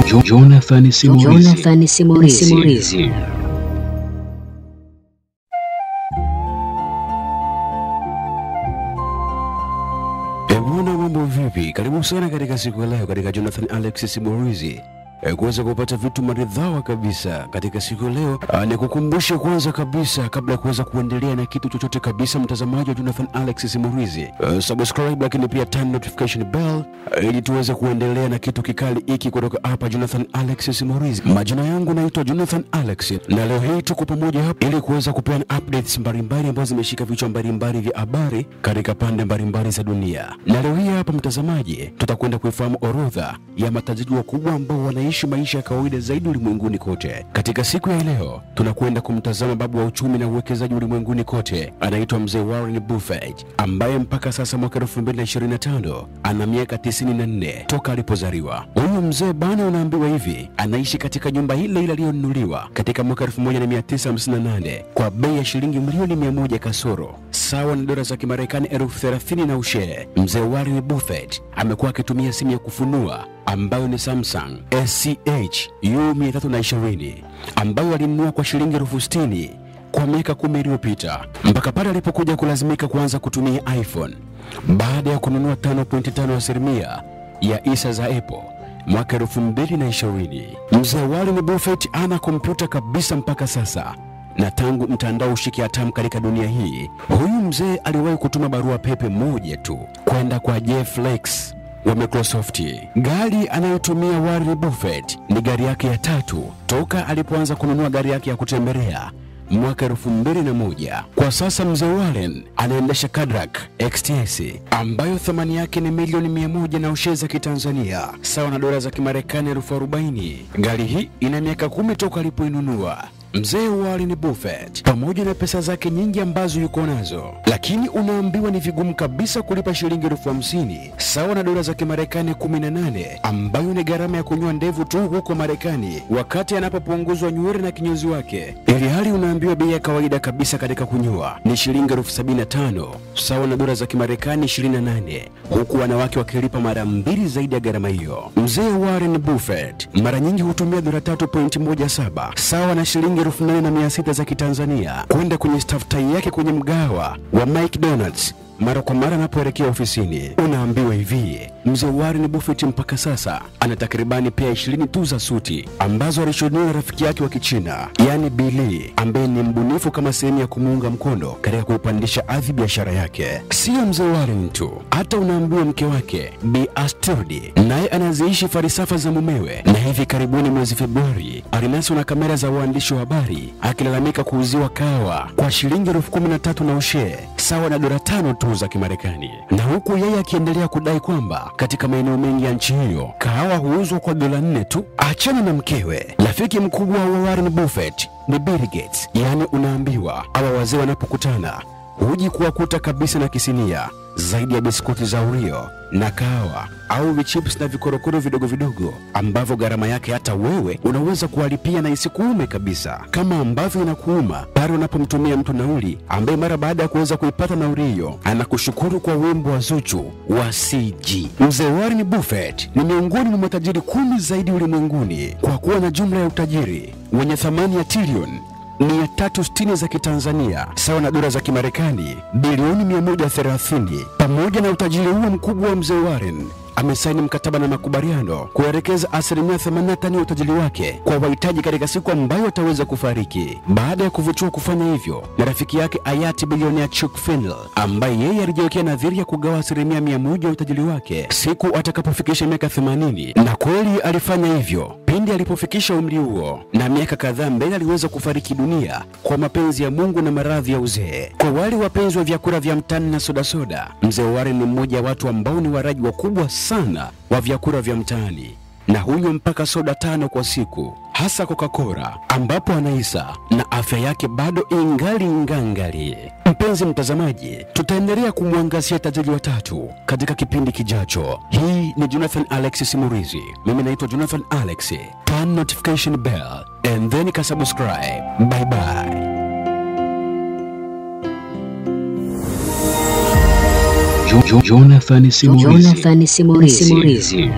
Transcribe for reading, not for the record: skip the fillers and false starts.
Jonathan Simulizi. Ebwana, mambo vipi? Karibu sana katika siku ya leo katika Jonathan Alex Simulizi. Kuweza kupata vitu maridhawa kabisa katika siku leo. Ni kukumbusha kwanza kabisa kabla kuweza kuendelea na kitu chochote kabisa, mtazamaji wa Jonathan Alex Simulizi, subscribe lakini pia turn notification bell ili tuweze kuendelea na kitu kikali hiki kutoka hapa Jonathan Alex Simulizi. Majina yangu naitwa Jonathan Alex na leo hii tuko pamoja hapa ili kuweza kupeana updates mbalimbali ambazo zimeshika vichwa mbalimbali vya habari katika pande mbalimbali za dunia. Na leo hii hapa mtazamaji, tutakwenda kuifahamu orodha ya matajiri wakubwa ambao wanaishi maisha ya kawaida zaidi ulimwenguni kote. Katika siku ya leo tunakwenda kumtazama babu wa uchumi na uwekezaji ulimwenguni kote, anaitwa mzee Warren Buffett, ambaye mpaka sasa mwaka 2025 ana miaka 94 toka alipozaliwa. Huyu mzee bana, unaambiwa hivi, anaishi katika nyumba ile ile aliyonunuliwa katika mwaka 1958 kwa bei ya shilingi milioni 100 kasoro, sawa na dola za Kimarekani 30,000 na ushe. Mzee Warren Buffett amekuwa akitumia simu ya kufunua ambayo ni Samsung SCH U320 ambayo alinunua kwa shilingi 60,000 kwa miaka 10 iliyopita, mpaka pale alipokuja kulazimika kuanza kutumia iPhone baada ya kununua 5.5% ya hisa za Apple mwaka 2020. Mzee Warren Buffett ana kompyuta kabisa mpaka sasa, na tangu mtandao ushike hatamu katika dunia hii, huyu mzee aliwahi kutuma barua pepe moja tu kwenda kwa Jeff Flake wa Microsoft. Gari anayotumia Warren Buffett ni gari yake ya 3 toka alipoanza kununua gari yake ya kutembelea mwaka 2001. Kwa sasa mzee Warren anaendesha Cadillac XTS ambayo thamani yake ni milioni 100 na ushe za Kitanzania, sawa na dola za Kimarekani 40,000. Gari hii ina miaka 10 toka alipoinunua mzee Warren Buffett, pamoja na pesa zake nyingi ambazo yuko nazo, lakini unaambiwa ni vigumu kabisa kulipa shilingi 50,000 sawa na dola za Kimarekani 18, ambayo ni gharama ya kunyoa ndevu tu huko Marekani wakati anapopunguzwa nywele na kinyozi wake, ili hali unaambiwa bei ya kawaida kabisa katika kunyoa ni shilingi 75,000 sawa na dola za Kimarekani 28, huku wanawake wakilipa mara 2 zaidi ya gharama hiyo. Mzee Warren Buffett mara nyingi hutumia dola 3.17 sawa na shilingi 8,600 za Kitanzania kwenda kwenye staftahi yake kwenye mgawa wa McDonald's mara kwa mara anapoelekea ofisini. Unaambiwa hivi, mzee Warren Buffett mpaka sasa ana takribani pia 20 tu za suti ambazo alishuhudia na rafiki yake wa Kichina, yani Billy, ambaye ni mbunifu kama sehemu ya kumuunga mkono katika kuipandisha hadhi biashara yake. Sio mzee Warren tu, hata unaambiwa mke wake Bi Astrid naye anaziishi falsafa za mumewe, na hivi karibuni mwezi Februari alinaswa na kamera za waandishi wa habari akilalamika kuuziwa kahawa kwa shilingi 13,000 na ushe, sawa na dola 5 tu za Kimarekani, na huku yeye akiendelea kudai kwamba katika maeneo mengi ya nchi hiyo kahawa huuzwa kwa dola 4 tu. Achana na mkewe, rafiki mkubwa wa Warren Buffett ni Bill Gates. Yani unaambiwa hawa wazee wanapokutana huji kuwakuta kabisa na kisinia zaidi ya biskuti za Oreo na kahawa au vichips na vikorokoro vidogo vidogo ambavyo gharama yake hata wewe unaweza kualipia na isikuume kabisa, kama ambavyo inakuuma pale unapomtumia mtu nauli ambaye mara baada ya kuweza kuipata nauli hiyo anakushukuru kwa wimbo wa Zuchu wa CG. Mzee Warren Buffett ni miongoni mwa matajiri 10 zaidi ulimwenguni kwa kuwa na jumla ya utajiri wenye thamani ya trilioni 360 za Kitanzania, sawa na dola za Kimarekani bilioni 130. Pamoja na utajiri huo mkubwa wa mzee Warren, amesaini mkataba na makubaliano kuelekeza asilimia 85 ya utajiri wake kwa wahitaji katika siku ambayo ataweza kufariki, baada ya kuvichua kufanya hivyo na rafiki yake hayati bilionea Chuck Findle, ambaye yeye alijiwekea nadhiri ya kugawa asilimia 100 ya utajiri wake siku atakapofikisha miaka 80, na kweli alifanya hivyo pindi alipofikisha umri huo, na miaka kadhaa mbele aliweza kufariki dunia kwa mapenzi ya Mungu na maradhi ya uzee. Kwa wale wapenzi wa vyakula vya mtaani na soda, mzee Warren ni mmoja wa watu ambao ni waraji wakubwa sana wa vyakula vya mtaani, na hunywa mpaka soda 5 kwa siku, hasa Coca-Cola, ambapo anahisa na afya yake bado ingali ngangali. Mpenzi mtazamaji, tutaendelea kumwangazia tajiri wa 3 katika kipindi kijacho. Hii ni Jonathan Alex Simulizi. Mimi naitwa Jonathan Alex. Turn notification bell and then subscribe. Bye bye. Jonathan Simulizi.